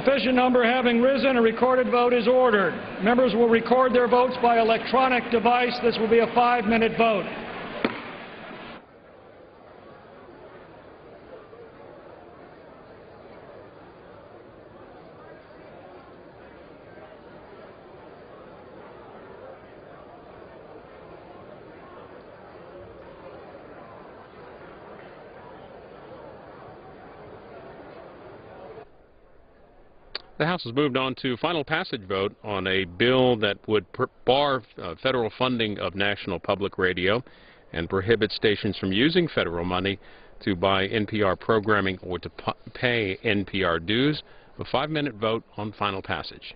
Sufficient number having risen, a recorded vote is ordered. Members will record their votes by electronic device. This will be a 5-minute vote. The House has moved on to final passage vote on a bill that would bar federal funding of national public radio and prohibit stations from using federal money to buy NPR programming or to pay NPR dues. A 5-minute vote on final passage.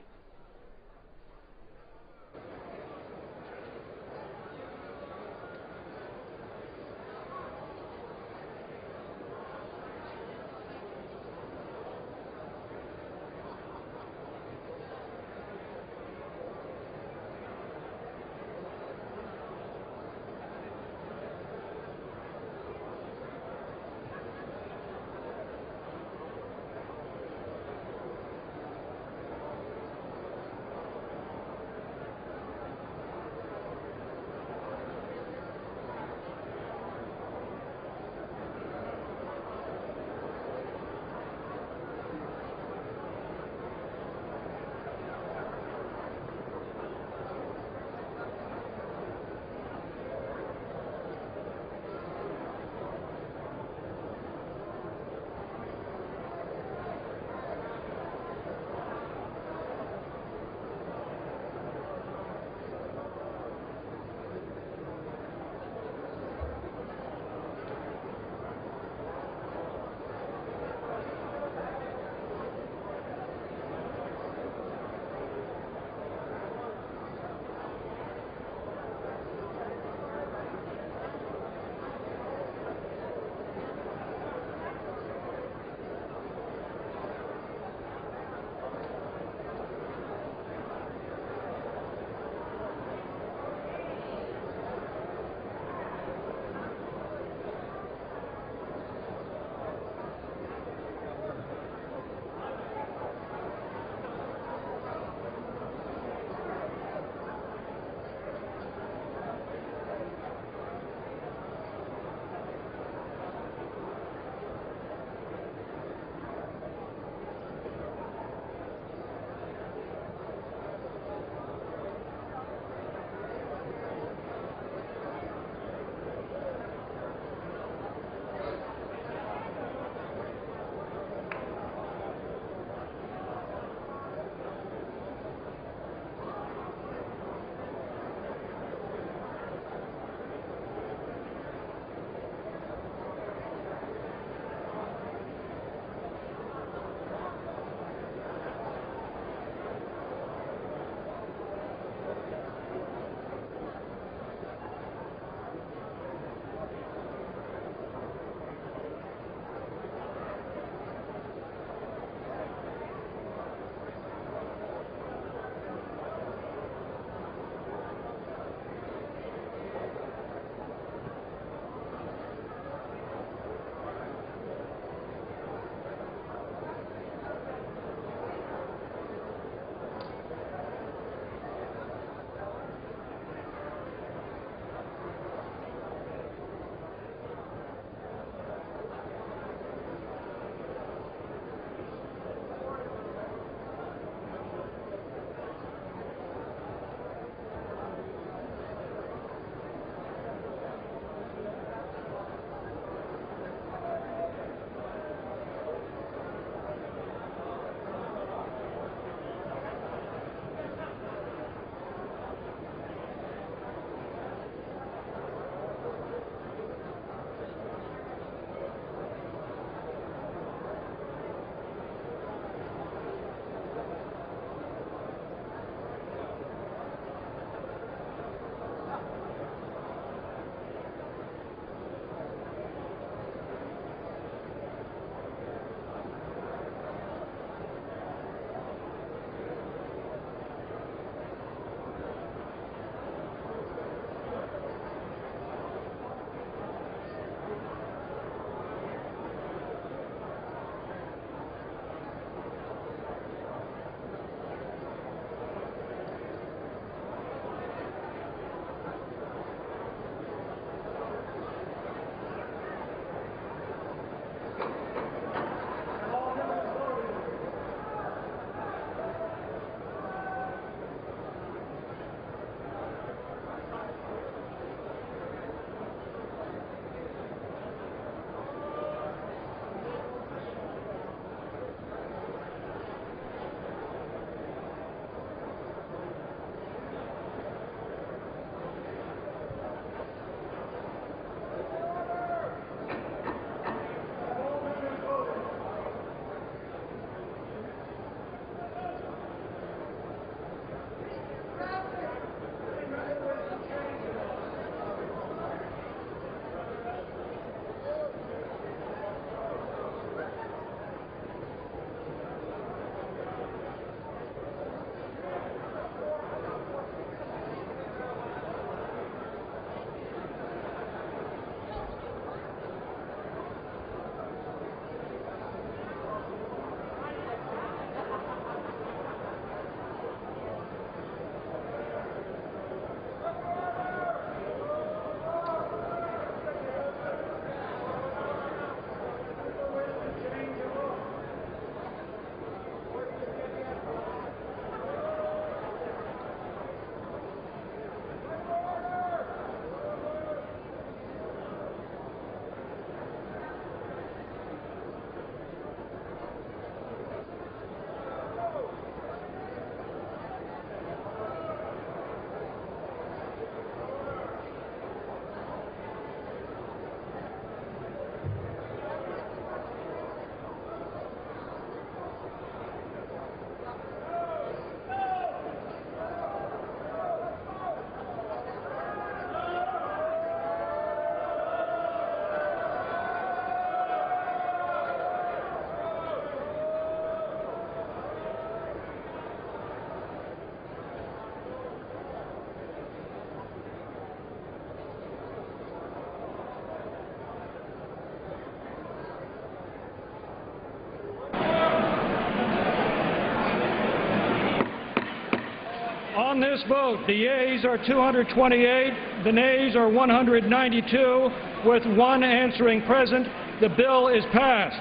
On this vote, the yeas are 228, the nays are 192, with one answering present. The bill is passed.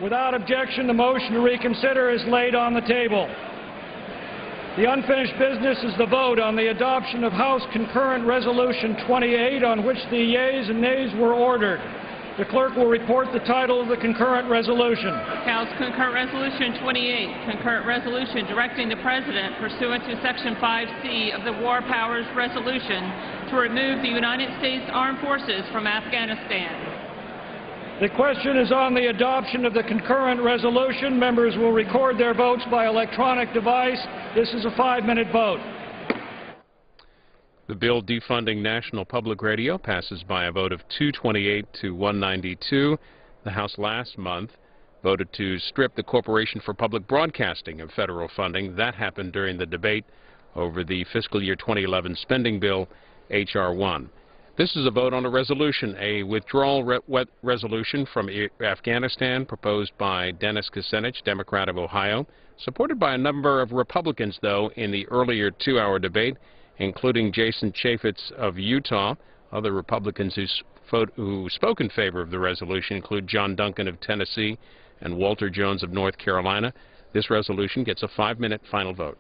Without objection, the motion to reconsider is laid on the table. The unfinished business is the vote on the adoption of House Concurrent Resolution 28, on which the yeas and nays were ordered. The clerk will report the title of the concurrent resolution. House Concurrent Resolution 28, concurrent resolution directing the President, pursuant to Section 5C of the War Powers Resolution, to remove the United States Armed Forces from Afghanistan. The question is on the adoption of the concurrent resolution. Members will record their votes by electronic device. This is a 5-minute vote. The bill defunding National Public Radio passes by a vote of 228 to 192. The House last month voted to strip the Corporation for Public Broadcasting of federal funding. That happened during the debate over the fiscal year 2011 spending bill, H.R. 1. This is a vote on a resolution, a withdrawal resolution from Afghanistan proposed by Dennis Kucinich, Democrat of Ohio, supported by a number of Republicans, though, in the earlier 2-hour debate, including Jason Chaffetz of Utah. Other Republicans who spoke in favor of the resolution include John Duncan of Tennessee and Walter Jones of North Carolina. This resolution gets a 5-minute final vote.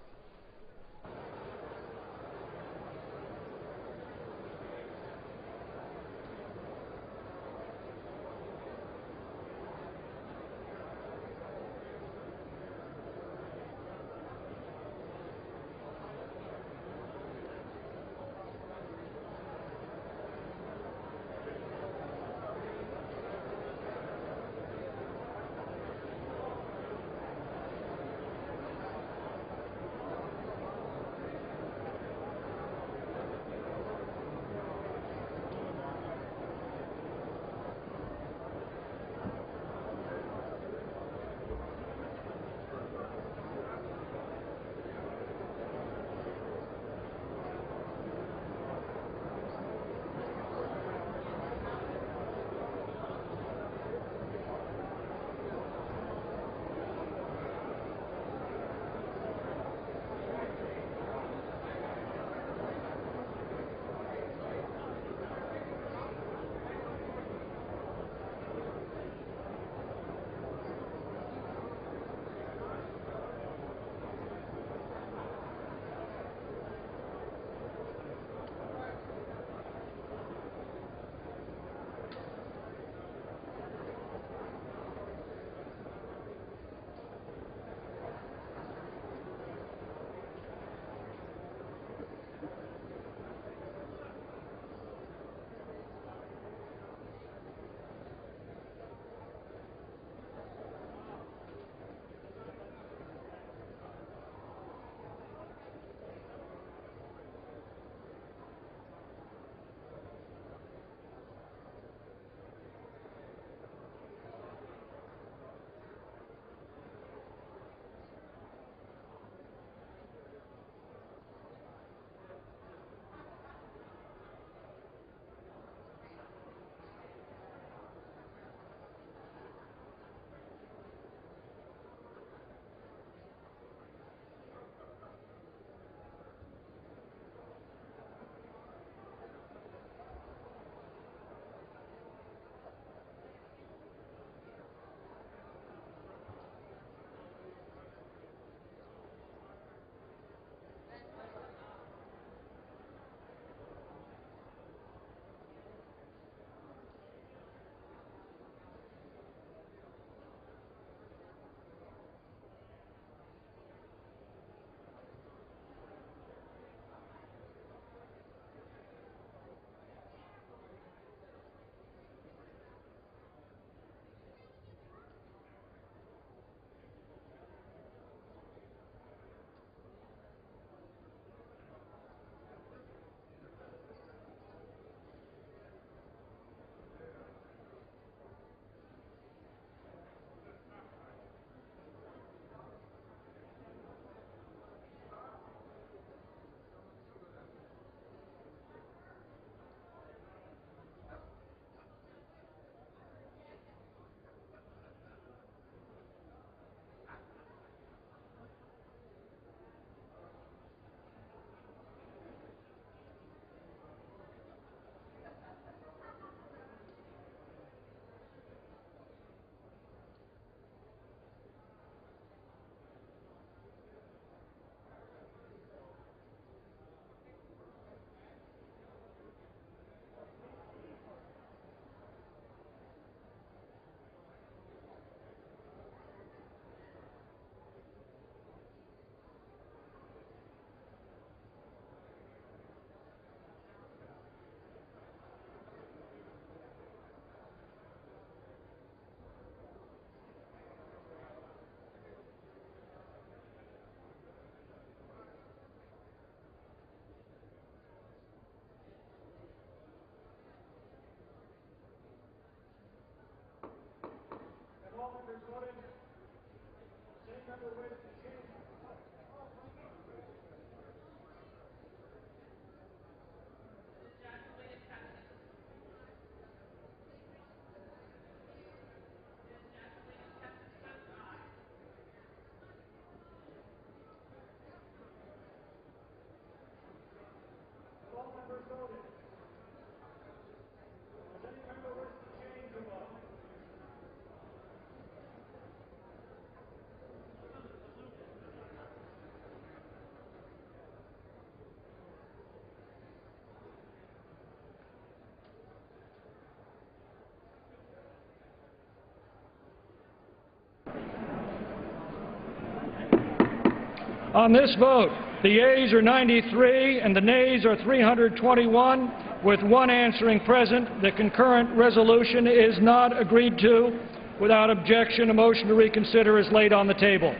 On this vote, the yeas are 93 and the nays are 321, with one answering present. The concurrent resolution is not agreed to. Without objection, a motion to reconsider is laid on the table.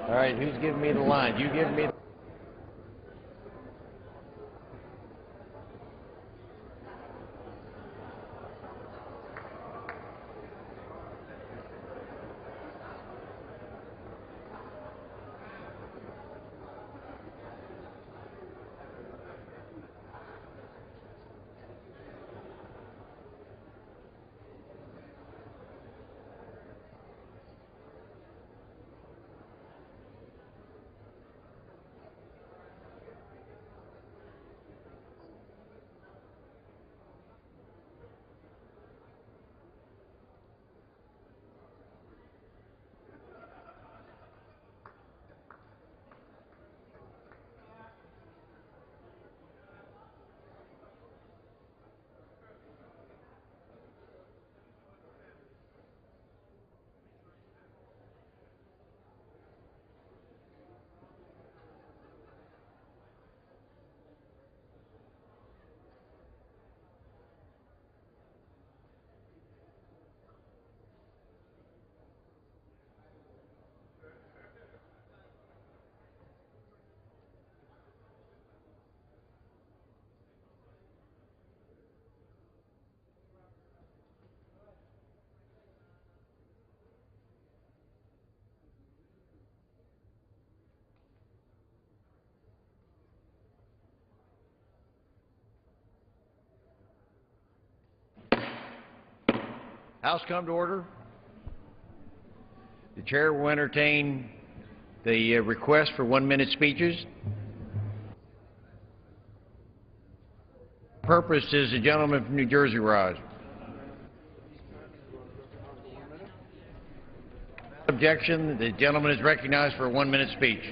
All right, who's giving me the line? You give me. House come to order. The chair will entertain the request for 1-minute speeches. Purpose is the gentleman from New Jersey rise. Objection, the gentleman is recognized for a 1-minute speech.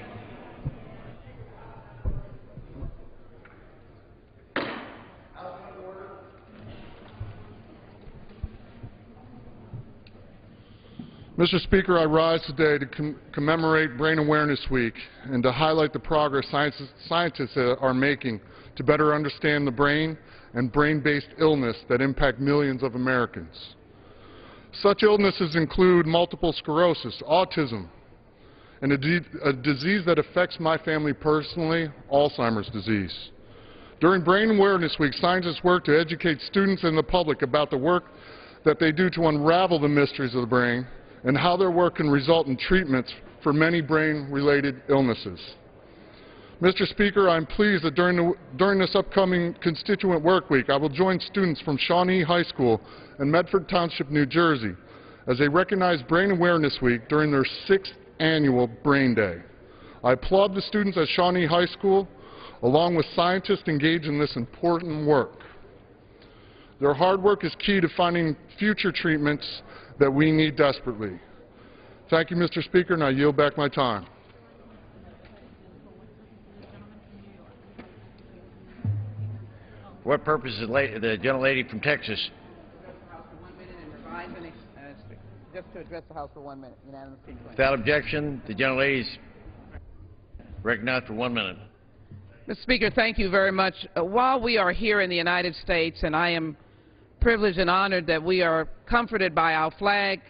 Mr. Speaker, I rise today to commemorate Brain Awareness Week and to highlight the progress scientists are making to better understand the brain and brain-based illness that impact millions of Americans. Such illnesses include multiple sclerosis, autism, and a disease that affects my family personally, Alzheimer's disease. During Brain Awareness Week, scientists work to educate students and the public about the work that they do to unravel the mysteries of the brain and how their work can result in treatments for many brain-related illnesses. Mr. Speaker, I'm pleased that during this upcoming constituent work week, I will join students from Shawnee High School in Medford Township, New Jersey, as they recognize Brain Awareness Week during their 6th annual Brain Day. I applaud the students at Shawnee High School, along with scientists engaged in this important work. Their hard work is key to finding future treatments that we need desperately. Thank you, Mr. Speaker, and I yield back my time. For what purpose is the gentlelady from Texas? Just to address the House for 1 minute. Unanimous consent. Without objection, the gentlelady's Recognized for 1 minute. Mr. Speaker, thank you very much. While we are here in the United States, and I am privileged and honored that we are comforted by our flag,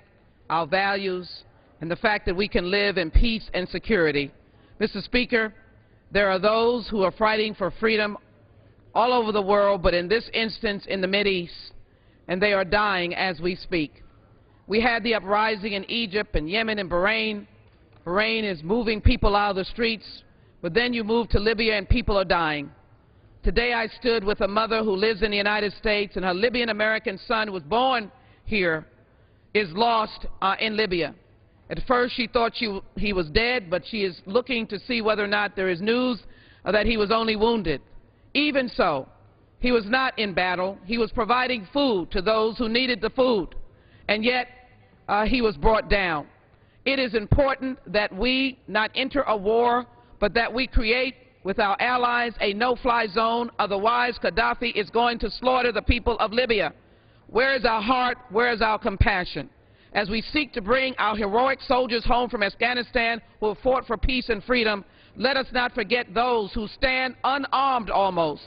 our values, and the fact that we can live in peace and security, Mr. Speaker, there are those who are fighting for freedom all over the world, but in this instance in the Mideast, and they are dying as we speak. We had the uprising in Egypt and Yemen and Bahrain. Bahrain is moving people out of the streets, but then you move to Libya and people are dying. Today I stood with a mother who lives in the United States, and her Libyan-American son who was born here, is lost in Libya. At first she thought he was dead, but she is looking to see whether or not there is news that he was only wounded. Even so, he was not in battle. He was providing food to those who needed the food, and yet he was brought down. It is important that we not enter a war, but that we create with our allies a no-fly zone. Otherwise, Gaddafi is going to slaughter the people of Libya. Where is our heart? Where is our compassion? As we seek to bring our heroic soldiers home from Afghanistan who have fought for peace and freedom, let us not forget those who stand unarmed almost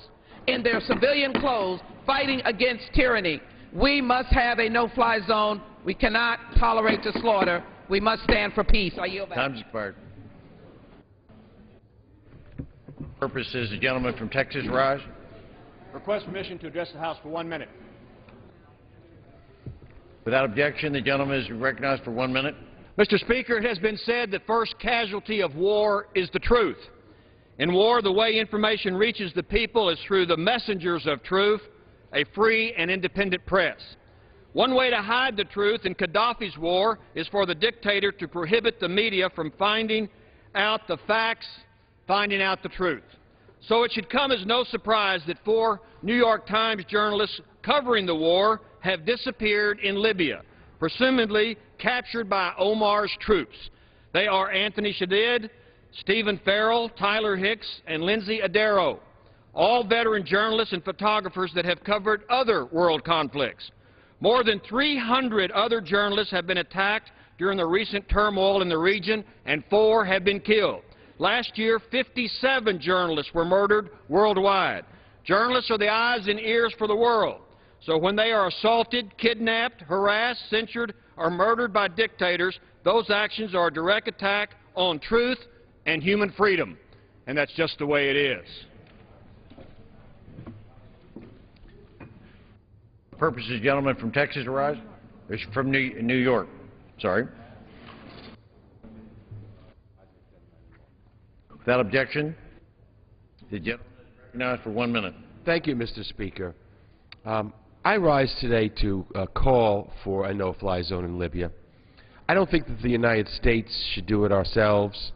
in their civilian clothes fighting against tyranny. We must have a no-fly zone. We cannot tolerate the slaughter. We must stand for peace. I yield back. Time's expired. Purpose is the gentleman from Texas rise. Request permission to address the House for 1 minute. Without objection, the gentleman is recognized for 1 minute. Mr. Speaker, it has been said that first casualty of war is the truth. In war, the way information reaches the people is through the messengers of truth, a free and independent press. One way to hide the truth in Gaddafi's war is for the dictator to prohibit the media from finding out the facts, finding out the truth. So it should come as no surprise that 4 New York Times journalists covering the war have disappeared in Libya, presumably captured by Omar's troops. They are Anthony Shadid, Stephen Farrell, Tyler Hicks, and Lindsay Adero, all veteran journalists and photographers that have covered other world conflicts. More than 300 other journalists have been attacked during the recent turmoil in the region, and 4 have been killed. Last year, 57 journalists were murdered worldwide. Journalists are the eyes and ears for the world. So when they are assaulted, kidnapped, harassed, censored, or murdered by dictators, those actions are a direct attack on truth and human freedom. And that's just the way it is. Purpose is gentleman from Texas rise. From New York. Sorry. Without objection, the gentleman is recognized for 1 minute. Thank you, Mr. Speaker. I rise today to call for a no-fly zone in Libya. I don't think that the United States should do it ourselves,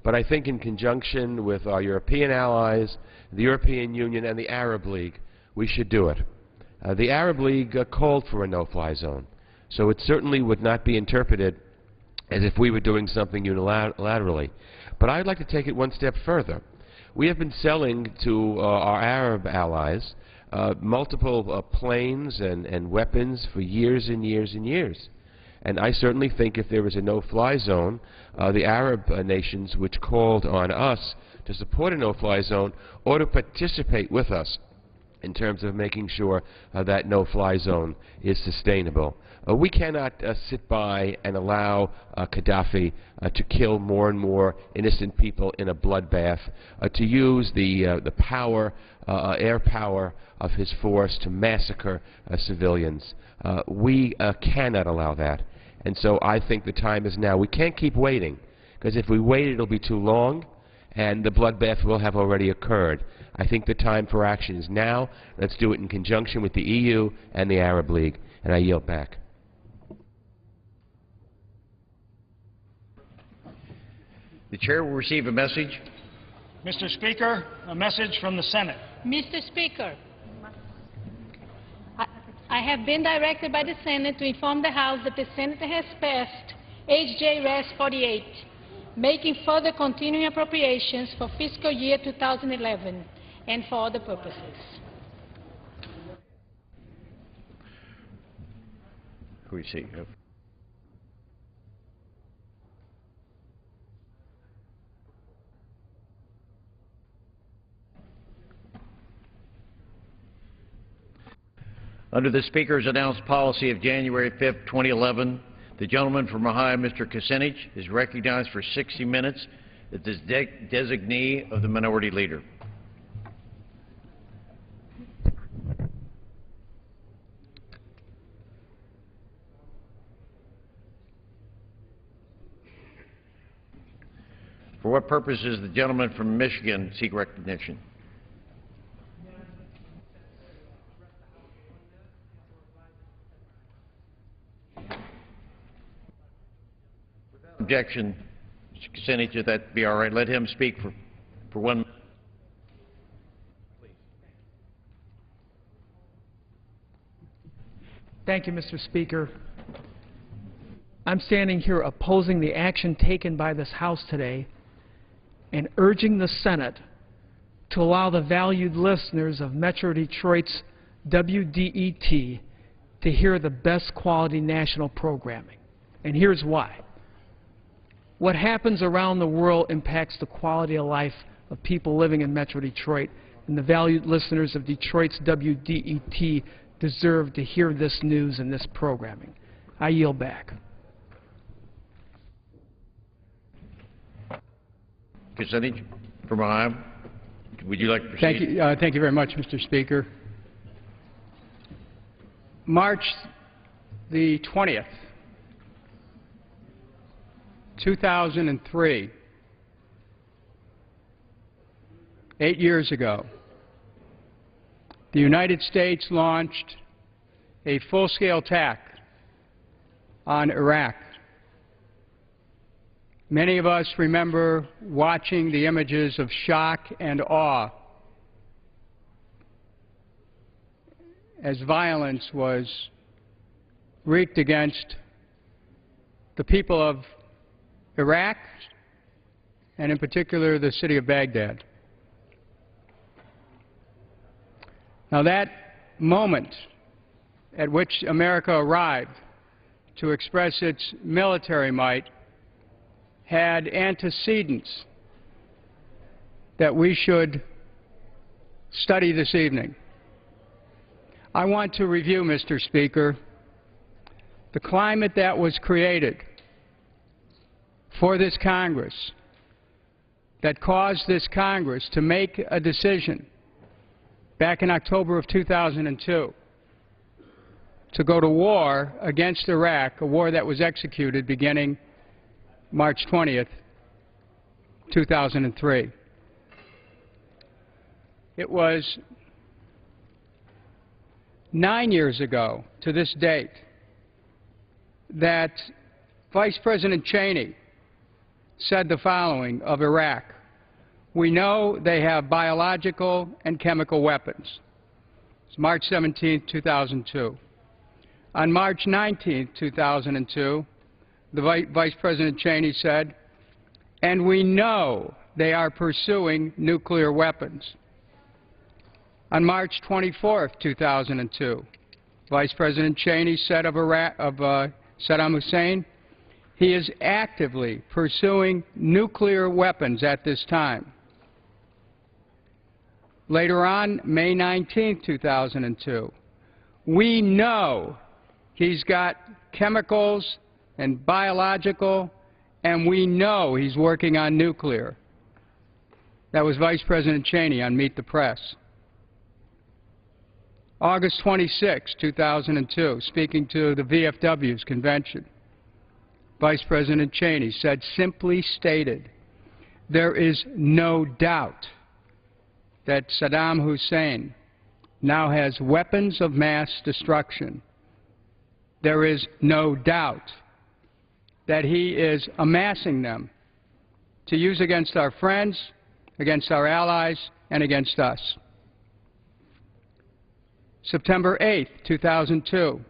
but I think in conjunction with our European allies, the European Union, and the Arab League, we should do it. The Arab League called for a no-fly zone, so it certainly would not be interpreted as if we were doing something unilaterally. But I'd like to take it one step further. We have been selling to our Arab allies multiple planes and weapons for years and years and years. And I certainly think if there was a no-fly zone, the Arab nations which called on us to support a no-fly zone ought to participate with us in terms of making sure that no-fly zone is sustainable. We cannot sit by and allow Gaddafi to kill more and more innocent people in a bloodbath, to use the power, air power of his force to massacre civilians. We cannot allow that. And so I think the time is now. We can't keep waiting, because if we wait, it'll be too long, and the bloodbath will have already occurred. I think the time for action is now. Let's do it in conjunction with the EU and the Arab League. And I yield back. The chair will receive a message. Mr. Speaker, a message from the Senate. Mr. Speaker, I have been directed by the Senate to inform the House that the Senate has passed H.J. Res. 48, making further continuing appropriations for fiscal year 2011 and for other purposes. Who we see? Under the Speaker's announced policy of January 5, 2011, the gentleman from Ohio, Mr. Kucinich, is recognized for 60 minutes as the designee of the Minority Leader. For what purpose does the gentleman from Michigan seek recognition? Without objection, Mr. Kucinich, if that be all right, let him speak for 1 minute. Thank you, Mr. Speaker. I'm standing here opposing the action taken by this House today and urging the Senate to allow the valued listeners of Metro Detroit's WDET to hear the best quality national programming. And here's why. What happens around the world impacts the quality of life of people living in Metro Detroit, and the valued listeners of Detroit's WDET deserve to hear this news and this programming. I yield back. Kucinich from Ohio, would you like to proceed? Thank you very much, Mr. Speaker. March the 20th, 2003, 8 years ago, the United States launched a full-scale attack on Iraq. Many of us remember watching the images of shock and awe as violence was wreaked against the people of Iraq, and in particular the city of Baghdad. Now, that moment at which America arrived to express its military might had antecedents that we should study this evening. I want to review, Mr. Speaker, the climate that was created for this Congress, that caused this Congress to make a decision back in October of 2002 to go to war against Iraq, a war that was executed beginning March 20th, 2003. It was 9 years ago to this date that Vice President Cheney said the following of Iraq: "We know they have biological and chemical weapons." It's March 17, 2002. On March 19, 2002, the Vice President Cheney said, "And we know they are pursuing nuclear weapons." On March 24, 2002, Vice President Cheney said of Saddam Hussein, "He is actively pursuing nuclear weapons at this time." Later on, May 19, 2002, "We know he's got chemicals and biological, and we know he's working on nuclear." That was Vice President Cheney on Meet the Press. August 26, 2002, speaking to the VFW's convention, Vice President Cheney said, simply stated, "There is no doubt that Saddam Hussein now has weapons of mass destruction. There is no doubt that he is amassing them to use against our friends, against our allies, and against us." September 8, 2002,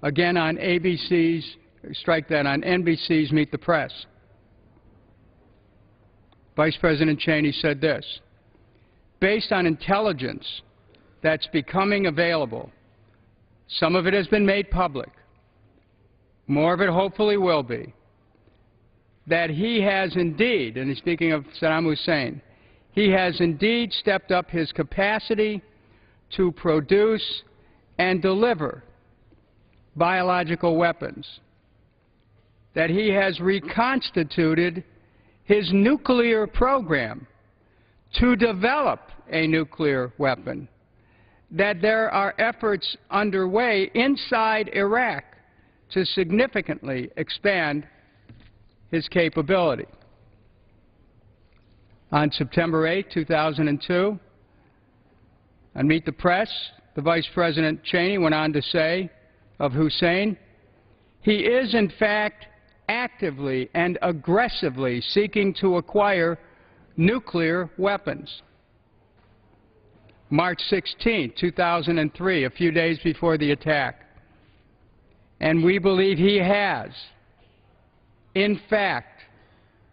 again on ABC's, strike that, on NBC's Meet the Press, Vice President Cheney said this: "Based on intelligence that's becoming available, some of it has been made public, more of it hopefully will be, that he has indeed," and he's speaking of Saddam Hussein, "he has indeed stepped up his capacity to produce and deliver biological weapons, that he has reconstituted his nuclear program to develop a nuclear weapon, that there are efforts underway inside Iraq to significantly expand his capability. On September 8, 2002, on Meet the Press, the Vice President Cheney went on to say of Hussein, he is in fact actively and aggressively seeking to acquire nuclear weapons. March 16, 2003, a few days before the attack, and we believe he has, in fact,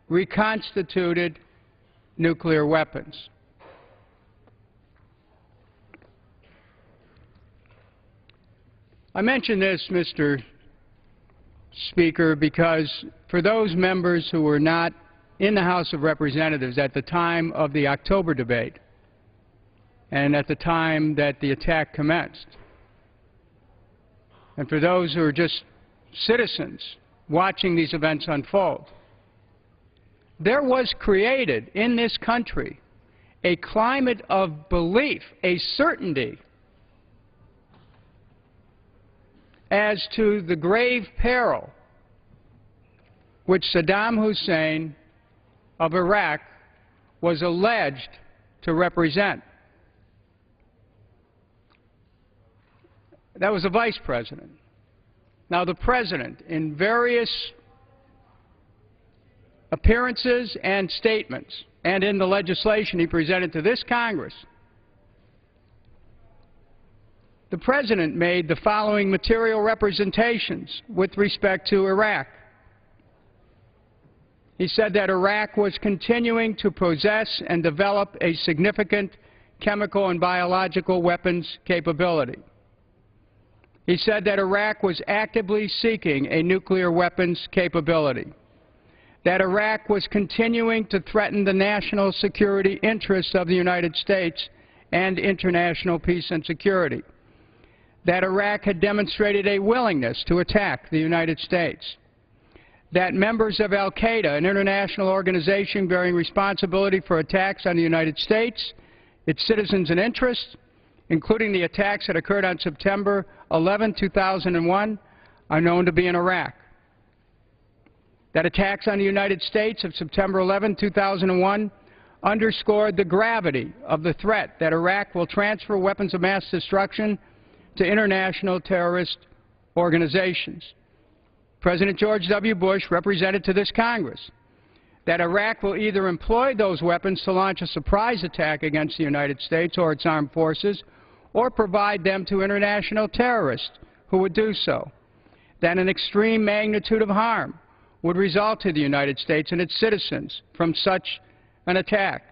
reconstituted nuclear weapons. I mention this, Mr. Speaker, because for those members who were not in the House of Representatives at the time of the October debate and at the time that the attack commenced, and for those who are just citizens watching these events unfold, there was created in this country a climate of belief, a certainty as to the grave peril which Saddam Hussein of Iraq was alleged to represent. That was the vice president. Now, the president, in various appearances and statements, and in the legislation he presented to this Congress, the president made the following material representations with respect to Iraq. He said that Iraq was continuing to possess and develop a significant chemical and biological weapons capability. He said that Iraq was actively seeking a nuclear weapons capability, that Iraq was continuing to threaten the national security interests of the United States and international peace and security, that Iraq had demonstrated a willingness to attack the United States, that members of al-Qaeda, an international organization bearing responsibility for attacks on the United States, its citizens and interests, including the attacks that occurred on September 11, 2001, are known to be in Iraq. That attacks on the United States of September 11, 2001 underscored the gravity of the threat that Iraq will transfer weapons of mass destruction to international terrorist organizations. President George W. Bush represented to this Congress that Iraq will either employ those weapons to launch a surprise attack against the United States or its armed forces, or provide them to international terrorists who would do so, that an extreme magnitude of harm would result to the United States and its citizens from such an attack,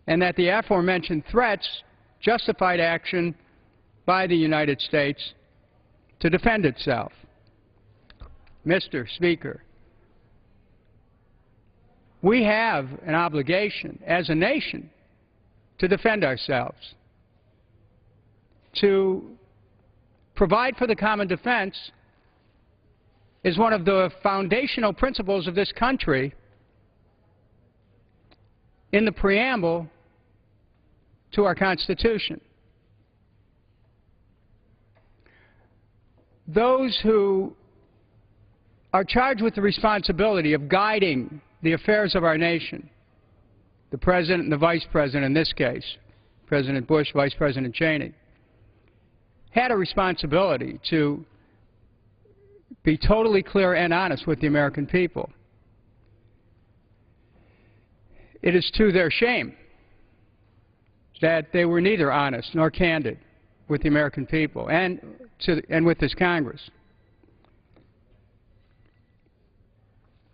and that the aforementioned threats justified action by the United States to defend itself. Mr. Speaker, we have an obligation as a nation to defend ourselves, to provide for the common defense is one of the foundational principles of this country in the preamble to our Constitution. Those who are charged with the responsibility of guiding the affairs of our nation, the President and the Vice President in this case, President Bush, Vice President Cheney, had a responsibility to be totally clear and honest with the American people. It is to their shame that they were neither honest nor candid with the American people and with this Congress.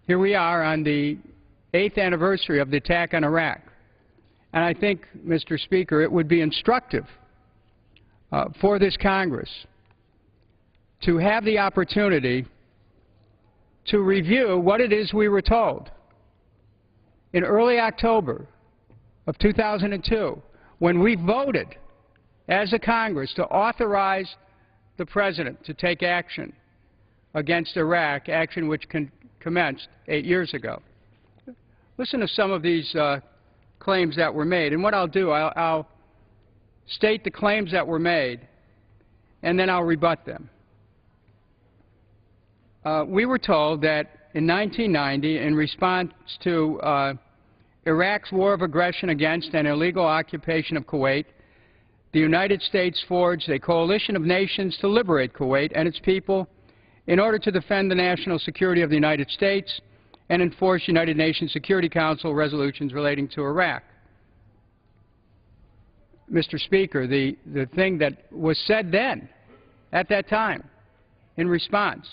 Here we are on the 8th anniversary of the attack on Iraq. And I think, Mr. Speaker, it would be instructive for this Congress to have the opportunity to review what it is we were told in early October of 2002 when we voted as a Congress to authorize the President to take action against Iraq, action which commenced 8 years ago. Listen to some of these claims that were made. And what I'll do, I'll state the claims that were made, and then I'll rebut them. We were told that in 1990, in response to Iraq's war of aggression against and illegal occupation of Kuwait, the United States forged a coalition of nations to liberate Kuwait and its people in order to defend the national security of the United States and enforce United Nations Security Council resolutions relating to Iraq. Mr. Speaker, the thing that was said then, at that time, in response,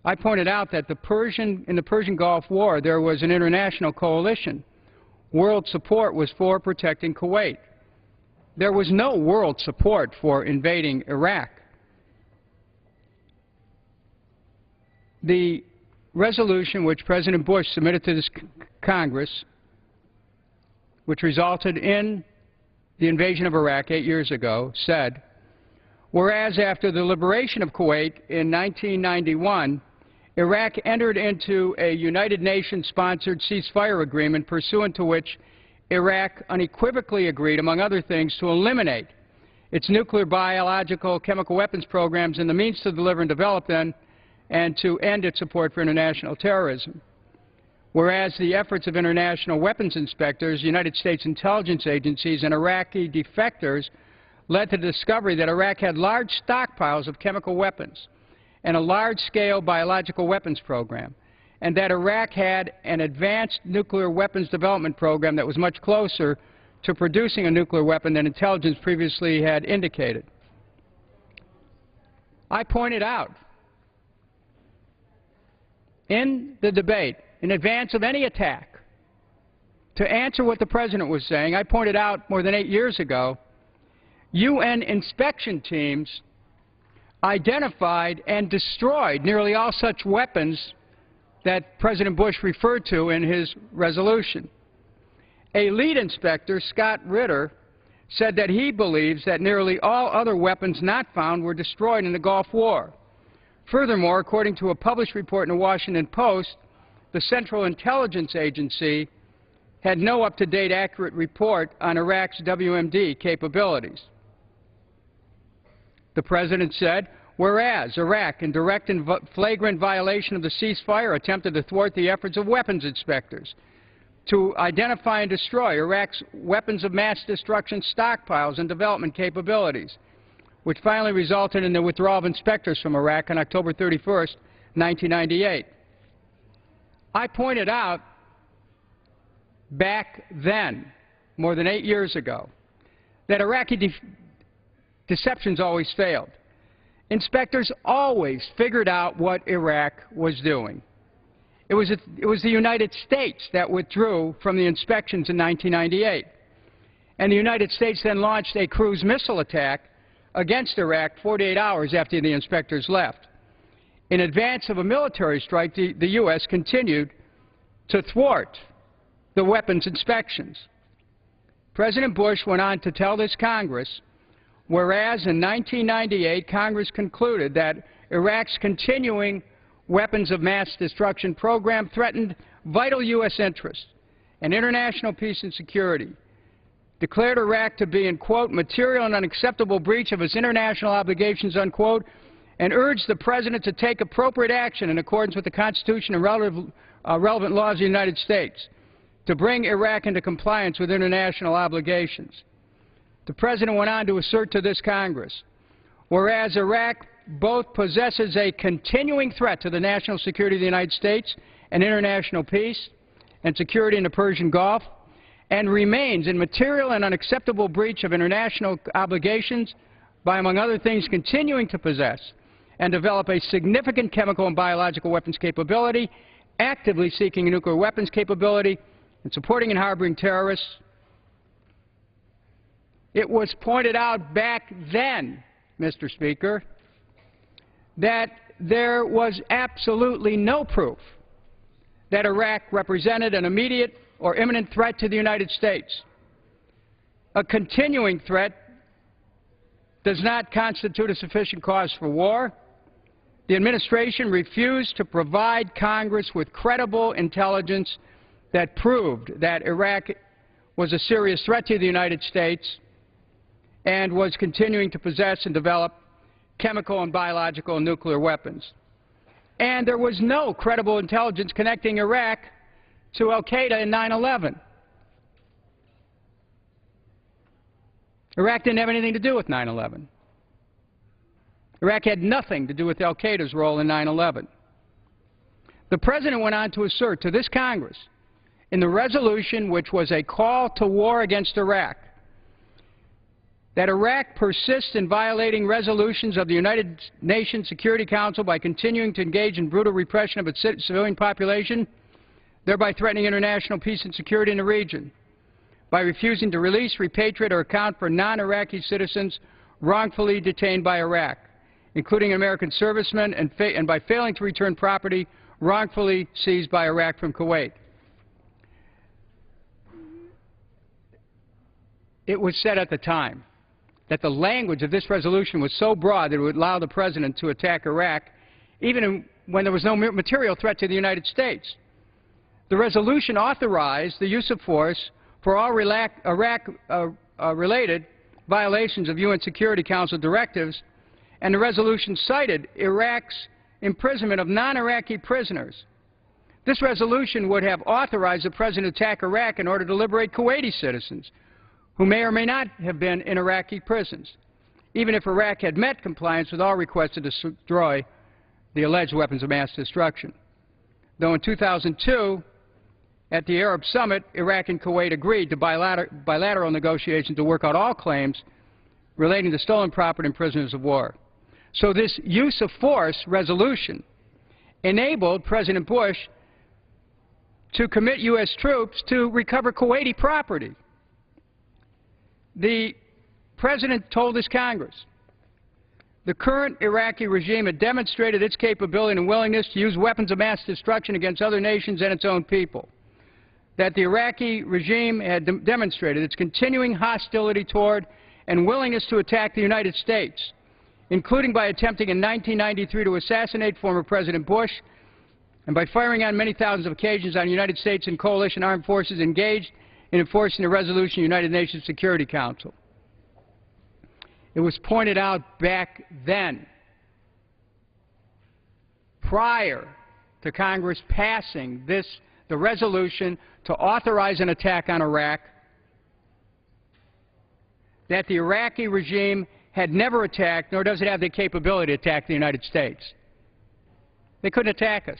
I pointed out that in the Persian Gulf War, there was an international coalition. World support was for protecting Kuwait. There was no world support for invading Iraq. The resolution which President Bush submitted to this Congress, which resulted in the invasion of Iraq 8 years ago, said, whereas after the liberation of Kuwait in 1991, Iraq entered into a United Nations-sponsored ceasefire agreement pursuant to which Iraq unequivocally agreed, among other things, to eliminate its nuclear, biological, chemical weapons programs and the means to deliver and develop them, and to end its support for international terrorism. Whereas the efforts of international weapons inspectors, United States intelligence agencies, and Iraqi defectors led to the discovery that Iraq had large stockpiles of chemical weapons and a large-scale biological weapons program, and that Iraq had an advanced nuclear weapons development program that was much closer to producing a nuclear weapon than intelligence previously had indicated. I pointed out in the debate, in advance of any attack, to answer what the President was saying, I pointed out more than 8 years ago, UN inspection teams identified and destroyed nearly all such weapons that President Bush referred to in his resolution. A lead inspector, Scott Ritter, said that he believes that nearly all other weapons not found were destroyed in the Gulf War. Furthermore, according to a published report in the Washington Post, the Central Intelligence Agency had no up-to-date accurate report on Iraq's WMD capabilities. The President said, whereas Iraq, in direct and flagrant violation of the ceasefire, attempted to thwart the efforts of weapons inspectors to identify and destroy Iraq's weapons of mass destruction stockpiles and development capabilities, which finally resulted in the withdrawal of inspectors from Iraq on October 31st, 1998. I pointed out back then, more than 8 years ago, that Iraqi deceptions always failed. Inspectors always figured out what Iraq was doing. It was the United States that withdrew from the inspections in 1998. And the United States then launched a cruise missile attack against Iraq 48 hours after the inspectors left. In advance of a military strike, the U.S. continued to thwart the weapons inspections. President Bush went on to tell this Congress, whereas in 1998 Congress concluded that Iraq's continuing weapons of mass destruction program threatened vital U.S. interests and international peace and security, declared Iraq to be in, quote, material and unacceptable breach of its international obligations, unquote, and urged the President to take appropriate action in accordance with the Constitution and relevant laws of the United States to bring Iraq into compliance with international obligations. The President went on to assert to this Congress, whereas Iraq both possesses a continuing threat to the national security of the United States and international peace and security in the Persian Gulf, and remains in material and unacceptable breach of international obligations by, among other things, continuing to possess and develop a significant chemical and biological weapons capability, actively seeking a nuclear weapons capability, and supporting and harboring terrorists. It was pointed out back then, Mr. Speaker, that there was absolutely no proof that Iraq represented an immediate or imminent threat to the United States. a continuing threat does not constitute a sufficient cause for war. The administration refused to provide Congress with credible intelligence that proved that Iraq was a serious threat to the United States and was continuing to possess and develop chemical and biological and nuclear weapons. And there was no credible intelligence connecting Iraq to al-Qaeda in 9/11. Iraq didn't have anything to do with 9/11. Iraq had nothing to do with al-Qaeda's role in 9/11. The President went on to assert to this Congress, in the resolution which was a call to war against Iraq, that Iraq persists in violating resolutions of the United Nations Security Council by continuing to engage in brutal repression of its civilian population, thereby threatening international peace and security in the region, by refusing to release, repatriate, or account for non-Iraqi citizens wrongfully detained by Iraq, including American servicemen, and by failing to return property wrongfully seized by Iraq from Kuwait. It was said at the time that the language of this resolution was so broad that it would allow the President to attack Iraq even when there was no material threat to the United States. The resolution authorized the use of force for all Iraq-related violations of UN Security Council directives, and the resolution cited Iraq's imprisonment of non-Iraqi prisoners. This resolution would have authorized the President to attack Iraq in order to liberate Kuwaiti citizens who may or may not have been in Iraqi prisons, even if Iraq had met compliance with all requests to destroy the alleged weapons of mass destruction. Though in 2002, at the Arab Summit, Iraq and Kuwait agreed to bilateral negotiations to work out all claims relating to stolen property and prisoners of war. So this use of force resolution enabled President Bush to commit U.S. troops to recover Kuwaiti property. The President told this Congress, the current Iraqi regime had demonstrated its capability and willingness to use weapons of mass destruction against other nations and its own people. That the Iraqi regime had demonstrated its continuing hostility toward and willingness to attack the United States, including by attempting in 1993 to assassinate former President Bush and by firing on many thousands of occasions on United States and coalition armed forces engaged in enforcing the resolution of the United Nations Security Council. It was pointed out back then, prior to Congress passing the resolution to authorize an attack on Iraq, that the Iraqi regime had never attacked, nor does it have the capability to attack the United States. They couldn't attack us.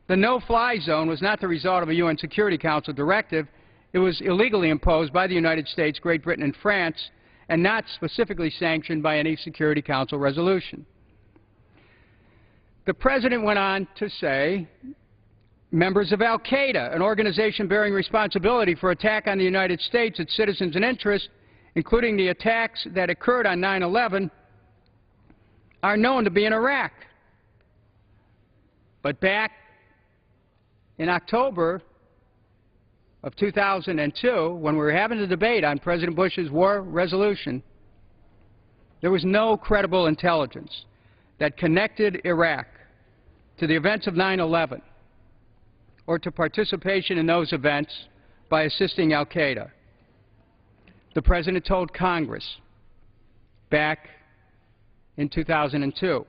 The no-fly zone was not the result of a UN Security Council directive. It was illegally imposed by the United States, Great Britain, and France, and not specifically sanctioned by any Security Council resolution. The President went on to say, members of al-Qaeda, an organization bearing responsibility for attack on the United States, its citizens and interests, including the attacks that occurred on 9/11, are known to be in Iraq. But back in October of 2002, when we were having the debate on President Bush's war resolution, there was no credible intelligence that connected Iraq to the events of 9/11 or to participation in those events by assisting al-Qaeda. The President told Congress back in 2002,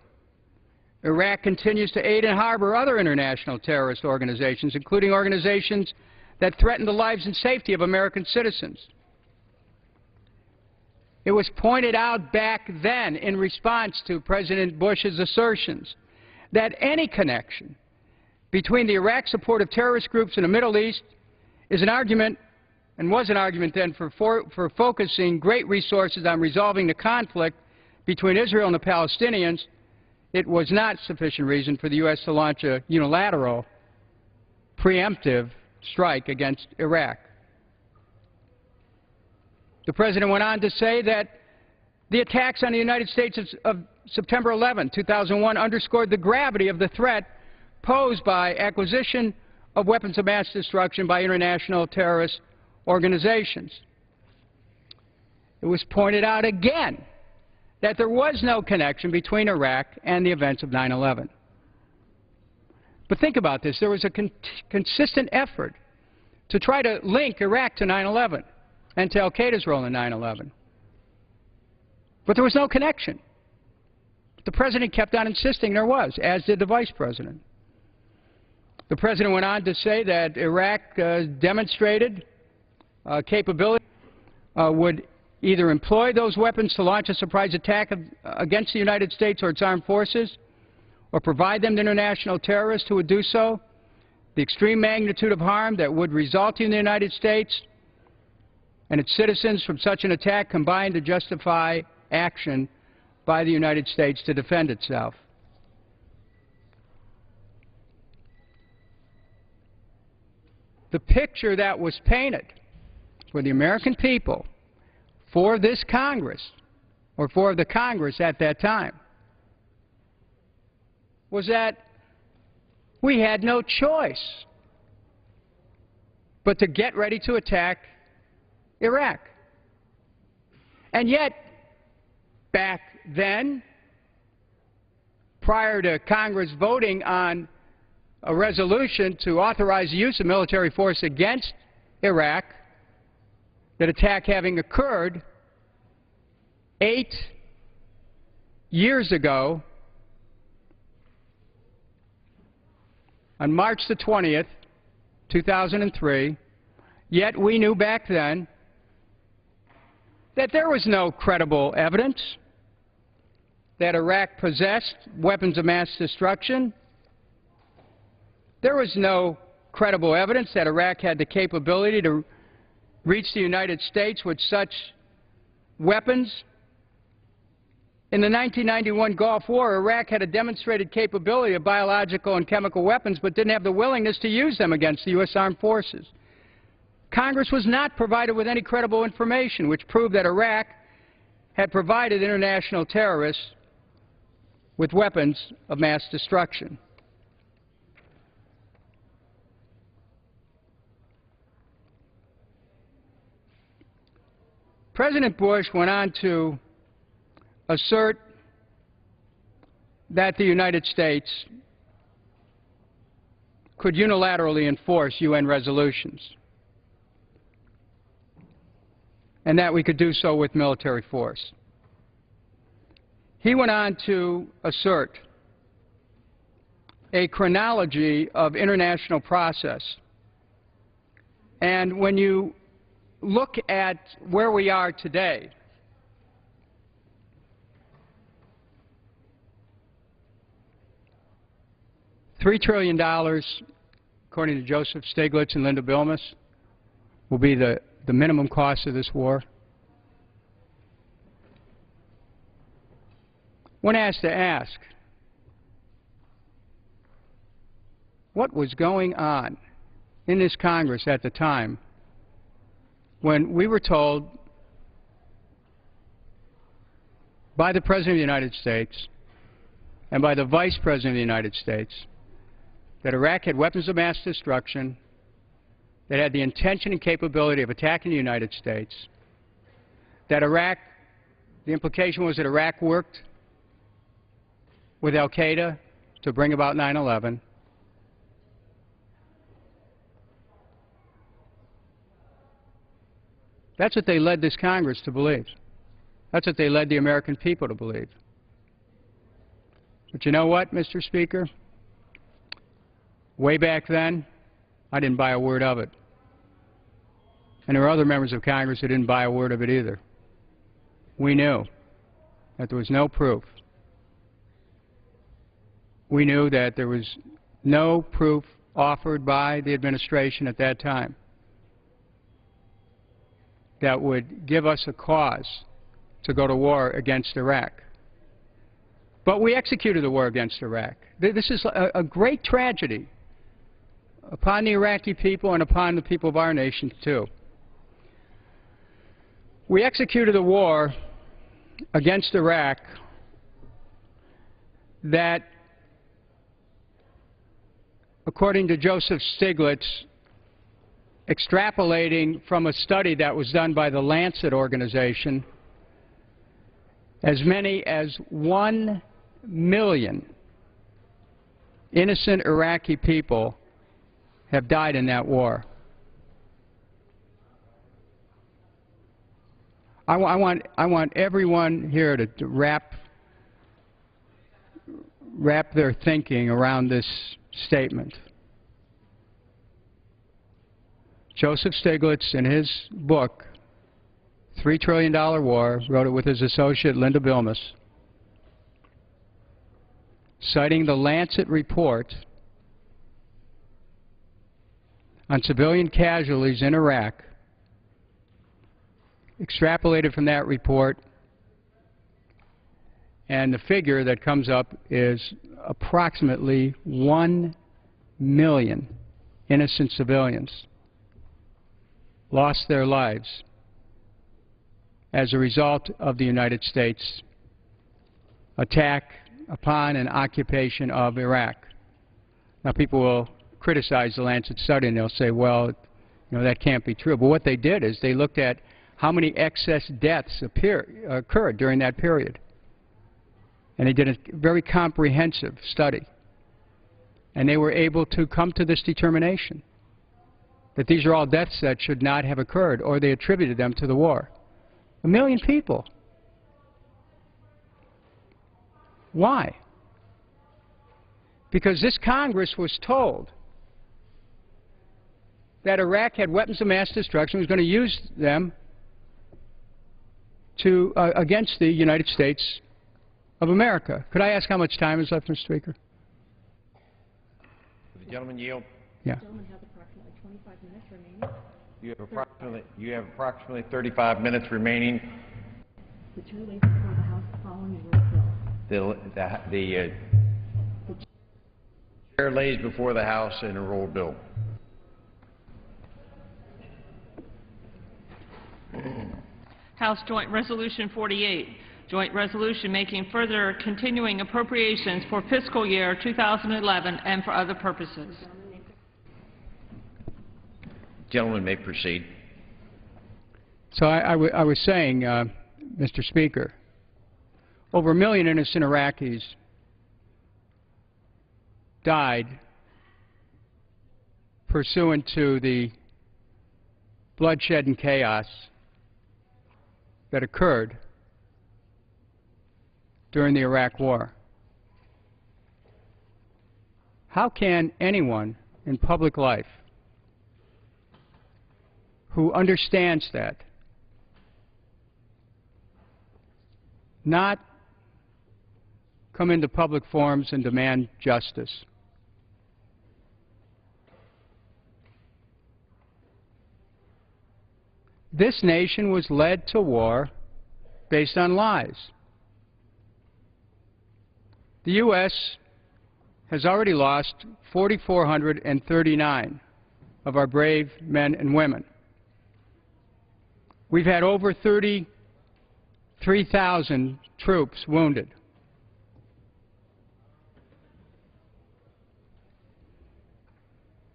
Iraq continues to aid and harbor other international terrorist organizations, including organizations that threaten the lives and safety of American citizens. It was pointed out back then in response to President Bush's assertions that any connection between the Iraq support of terrorist groups in the Middle East is an argument, and was an argument then, for focusing great resources on resolving the conflict between Israel and the Palestinians. It was not sufficient reason for the U.S. to launch a unilateral, preemptive strike against Iraq. The President went on to say that the attacks on the United States of September 11, 2001 underscored the gravity of the threat posed by acquisition of weapons of mass destruction by international terrorists organizations. It was pointed out again that there was no connection between Iraq and the events of 9/11. But think about this. There was a consistent effort to try to link Iraq to 9/11 and to al-Qaeda's role in 9/11. But there was no connection. The President kept on insisting there was, as did the Vice President. The President went on to say that Iraq demonstrated capability, would either employ those weapons to launch a surprise attack against the United States or its armed forces, or provide them to international terrorists who would do so, the extreme magnitude of harm that would result in the United States and its citizens from such an attack combined to justify action by the United States to defend itself. The picture that was painted for the American people, for this Congress, or for the Congress at that time, was that we had no choice but to get ready to attack Iraq. And yet, back then, prior to Congress voting on a resolution to authorize the use of military force against Iraq, that attack having occurred 8 years ago on March the 20th, 2003, yet we knew back then that there was no credible evidence that Iraq possessed weapons of mass destruction. There was no credible evidence that Iraq had the capability to reach the United States with such weapons. In the 1991 Gulf War, Iraq had a demonstrated capability of biological and chemical weapons, but didn't have the willingness to use them against the U.S. Armed Forces. Congress was not provided with any credible information which proved that Iraq had provided international terrorists with weapons of mass destruction. President Bush went on to assert that the United States could unilaterally enforce UN resolutions, and that we could do so with military force. He went on to assert a chronology of international process. And when you look at where we are today, $3 trillion, according to Joseph Stiglitz and Linda Bilmes, will be the minimum cost of this war. One has to ask, what was going on in this Congress at the time when we were told by the President of the United States and by the Vice President of the United States that Iraq had weapons of mass destruction, that had the intention and capability of attacking the United States, that Iraq, the implication was that Iraq worked with al-Qaeda to bring about 9/11. That's what they led this Congress to believe. That's what they led the American people to believe. But you know what, Mr. Speaker? Way back then, I didn't buy a word of it. And there were other members of Congress who didn't buy a word of it either. We knew that there was no proof. We knew that there was no proof offered by the administration at that time that would give us a cause to go to war against Iraq. But we executed the war against Iraq. This is a great tragedy upon the Iraqi people and upon the people of our nation, too. We executed a war against Iraq that, according to Joseph Stiglitz, extrapolating from a study that was done by the Lancet organization, as many as 1 million innocent Iraqi people have died in that war. I want everyone here to wrap their thinking around this statement. Joseph Stiglitz, in his book, $3 Trillion War, wrote it with his associate Linda Bilmes, citing the Lancet report on civilian casualties in Iraq, extrapolated from that report, and the figure that comes up is approximately 1 million innocent civilians lost their lives as a result of the United States attack upon and occupation of Iraq. Now, people will criticize the Lancet study and they'll say, well, you know, that can't be true. But what they did is they looked at how many excess deaths occurred during that period. And they did a very comprehensive study. And they were able to come to this determination that these are all deaths that should not have occurred, or they attributed them to the war. 1 million people. Why? Because this Congress was told that Iraq had weapons of mass destruction, was going to use them to against the United States of America. Could I ask how much time is left, Mr. Speaker? The gentleman yield. Yeah. The gentleman has approximately 25 minutes remaining. You have approximately 35 minutes remaining. The chair lays before the House following a roll bill. The chair lays before the House an enrolled bill. House Joint Resolution 48, joint resolution making further continuing appropriations for fiscal year 2011 and for other purposes. Gentleman may proceed. So I was saying, Mr. Speaker, over 1 million innocent Iraqis died pursuant to the bloodshed and chaos that occurred during the Iraq War. How can anyone in public life who understands that not come into public forums and demand justice? This nation was led to war based on lies. The U.S. has already lost 4,439 of our brave men and women. We've had over 33,000 troops wounded.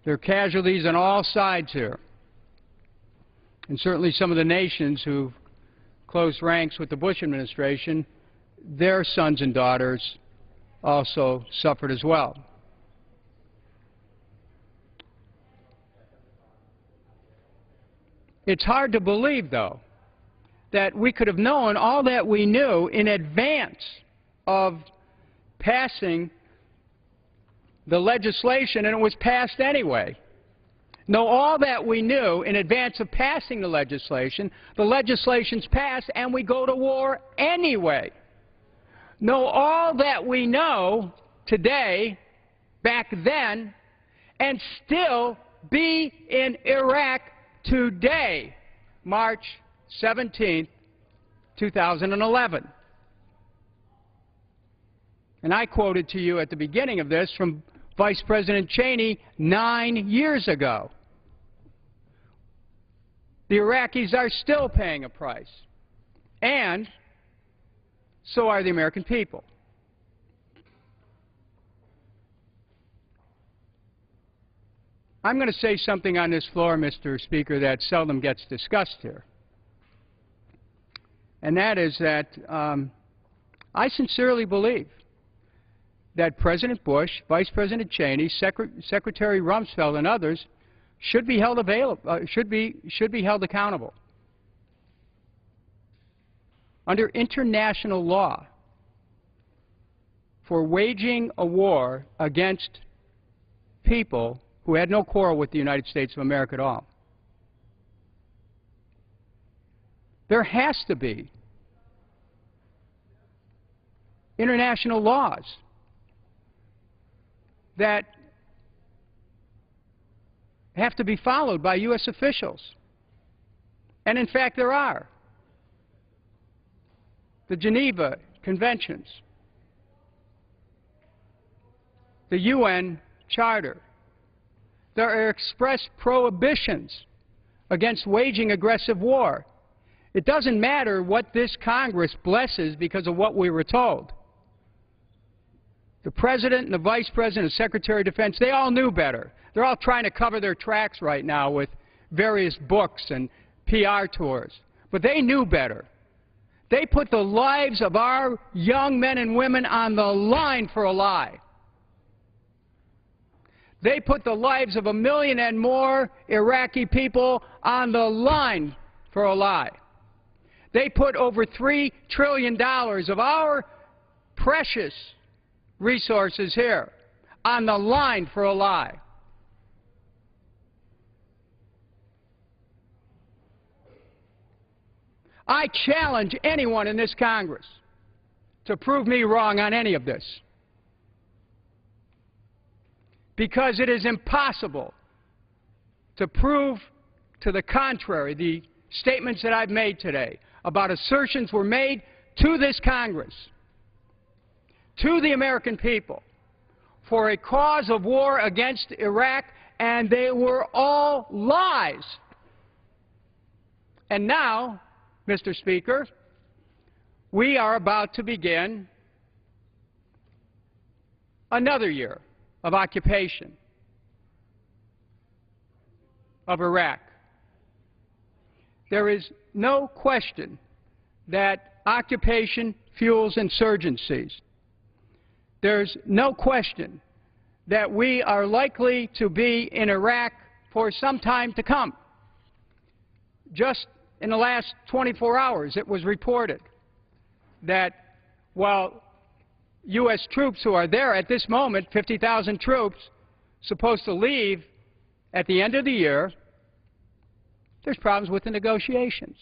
There are casualties on all sides here. And certainly some of the nations who closed ranks with the Bush administration, their sons and daughters also suffered as well. It's hard to believe, though, that we could have known all that we knew in advance of passing the legislation, and it was passed anyway. Know all that we knew in advance of passing the legislation's passed, and we go to war anyway. Know all that we know today, back then, and still be in Iraq today, March 17, 2011. And I quoted to you at the beginning of this from Vice President Cheney 9 years ago. The Iraqis are still paying a price, and so are the American people. I'm going to say something on this floor, Mr. Speaker, that seldom gets discussed here. And that is that I sincerely believe that President Bush, Vice President Cheney, Secretary Rumsfeld, and others should be held accountable. Under international law, for waging a war against people who had no quarrel with the United States of America at all. There has to be international laws that have to be followed by U.S. officials. And in fact, there are. The Geneva Conventions, the UN Charter. There are express prohibitions against waging aggressive war. It doesn't matter what this Congress blesses because of what we were told. The President and the Vice President and Secretary of Defense, they all knew better. They're all trying to cover their tracks right now with various books and PR tours. But they knew better. They put the lives of our young men and women on the line for a lie. They put the lives of 1 million and more Iraqi people on the line for a lie. They put over $3 trillion of our precious resources here on the line for a lie. I challenge anyone in this Congress to prove me wrong on any of this, because it is impossible to prove to the contrary the statements that I've made today about assertions were made to this Congress, to the American people, for a cause of war against Iraq, and they were all lies. And now, Mr. Speaker, we are about to begin another year of occupation of Iraq. There is no question that occupation fuels insurgencies. There's no question that we are likely to be in Iraq for some time to come. Just in the last 24 hours, it was reported that while U.S. troops who are there at this moment, 50,000 troops, supposed to leave at the end of the year, there's problems with the negotiations.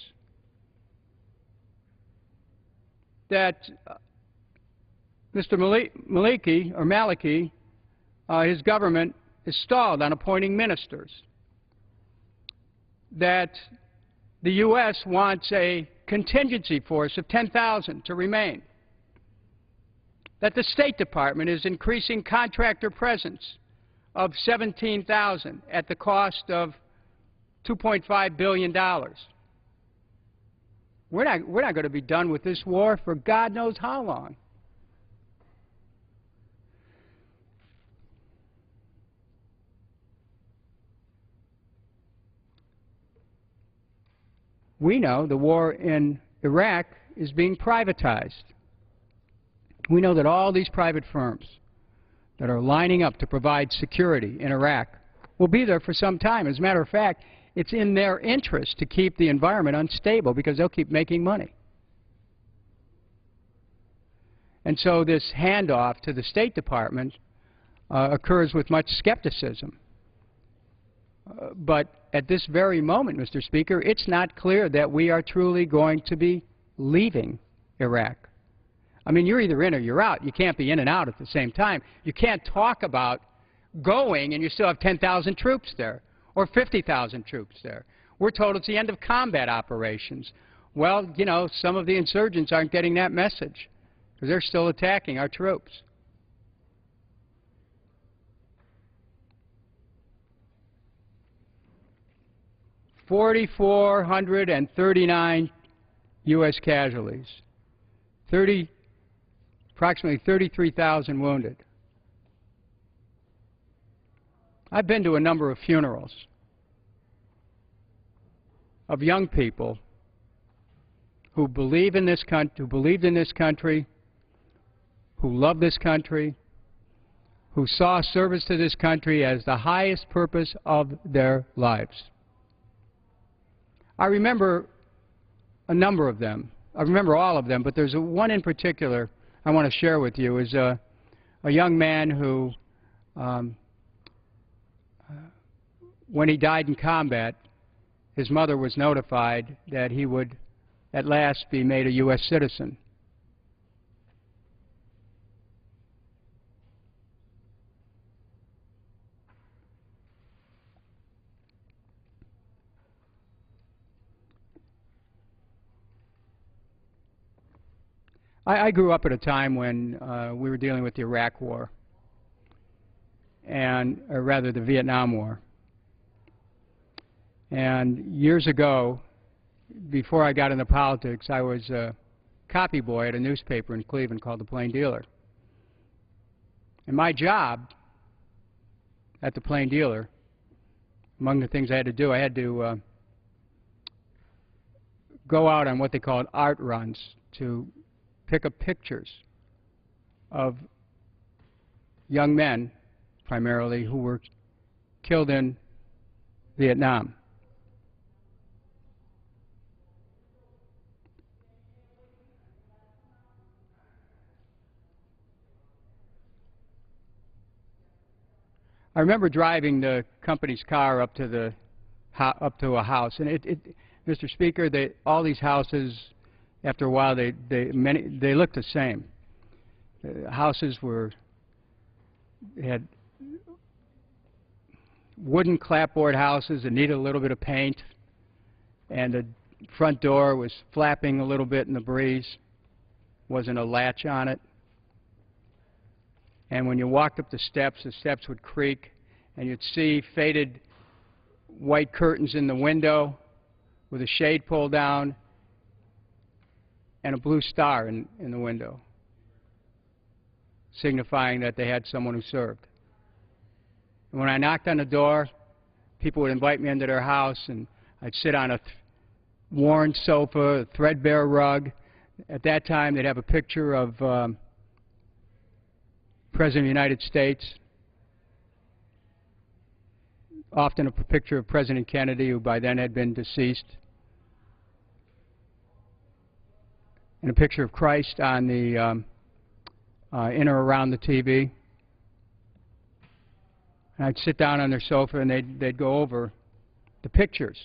That Mr. Maliki, his government is stalled on appointing ministers. That the U.S. wants a contingency force of 10,000 to remain. That the State Department is increasing contractor presence of 17,000 at the cost of $2.5 billion. We're not going to be done with this war for God knows how long. We know the war in Iraq is being privatized. We know that all these private firms that are lining up to provide security in Iraq will be there for some time. As a matter of fact, it's in their interest to keep the environment unstable because they'll keep making money. And so this handoff to the State Department occurs with much skepticism. But at this very moment, Mr. Speaker, it's not clear that we are truly going to be leaving Iraq. I mean, you're either in or you're out. You can't be in and out at the same time. You can't talk about going and you still have 10,000 troops there or 50,000 troops there. We're told it's the end of combat operations. Well, you know, some of the insurgents aren't getting that message because they're still attacking our troops. $439 U.S. casualties, approximately 33,000 wounded. I've been to a number of funerals of young people who believed in this country, who love this country, who saw service to this country as the highest purpose of their lives. I remember a number of them. I remember all of them, but there's one in particular I want to share with you. Is a young man who, when he died in combat, his mother was notified that he would at last be made a U.S. citizen. I grew up at a time when we were dealing with the Iraq War, or rather the Vietnam War. And years ago, before I got into politics, I was a copy boy at a newspaper in Cleveland called The Plain Dealer. And my job at The Plain Dealer, among the things I had to do, I had to go out on what they called art runs to pick up pictures of young men, primarily, who were killed in Vietnam. I remember driving the company's car up to a house, and Mr. Speaker, all these houses, after a while, they looked the same. The houses had wooden clapboard houses that needed a little bit of paint, and the front door was flapping a little bit in the breeze. Wasn't a latch on it. And when you walked up the steps would creak, and you'd see faded white curtains in the window with a shade pulled down and a blue star in the window, signifying that they had someone who served. And when I knocked on the door, people would invite me into their house, and I'd sit on a worn sofa, a threadbare rug. At that time, they'd have a picture of President of the United States, often a picture of President Kennedy, who by then had been deceased, and a picture of Christ on the in or around the TV. And I'd sit down on their sofa, and they'd go over the pictures.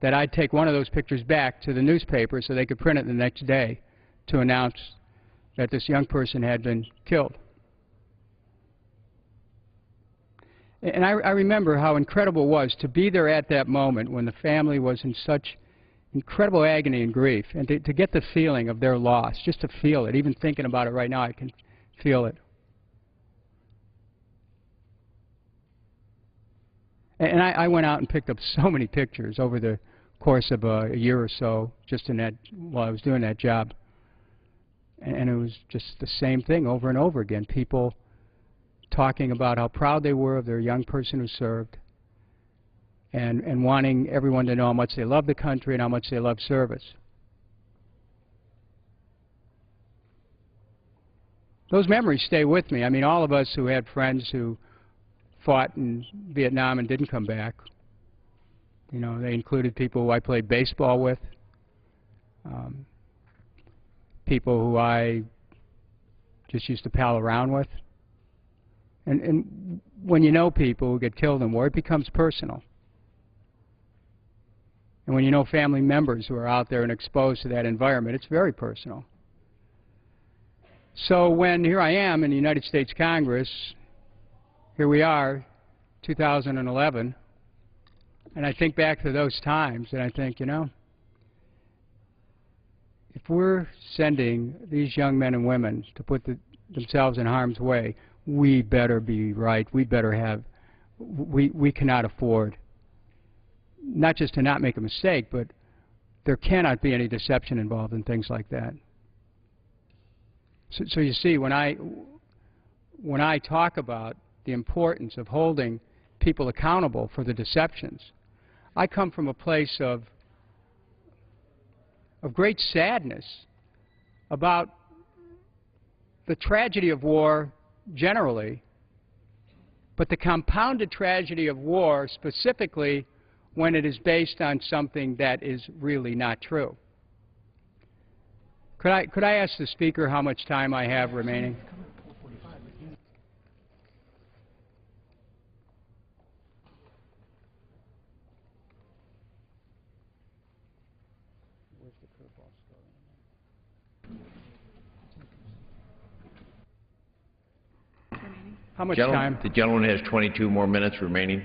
That I'd take one of those pictures back to the newspaper so they could print it the next day to announce that this young person had been killed. And I remember how incredible it was to be there at that moment when the family was in such incredible agony and grief, and to get the feeling of their loss, just to feel it. Even thinking about it right now, I can feel it. And I went out and picked up so many pictures over the course of a year or so, just while I was doing that job. And it was just the same thing over and over again. People talking about how proud they were of their young person who served, and wanting everyone to know how much they love the country and how much they love service. Those memories stay with me. I mean, all of us who had friends who fought in Vietnam and didn't come back, you know, they included people who I played baseball with, people who I just used to pal around with. And when you know people who get killed in war, it becomes personal. And when you know family members who are out there and exposed to that environment, it's very personal. So when here I am in the United States Congress, here we are, 2011, and I think back to those times, and I think, you know, if we're sending these young men and women to put themselves in harm's way, we better be right. We better have, we cannot afford not just to not make a mistake, but there cannot be any deception involved in things like that. So you see, when I talk about the importance of holding people accountable for the deceptions. I come from a place of great sadness about the tragedy of war generally, but the compounded tragedy of war specifically when it is based on something that is really not true. Could I ask the Speaker how much time I have remaining? How much time? The gentleman has 22 more minutes remaining.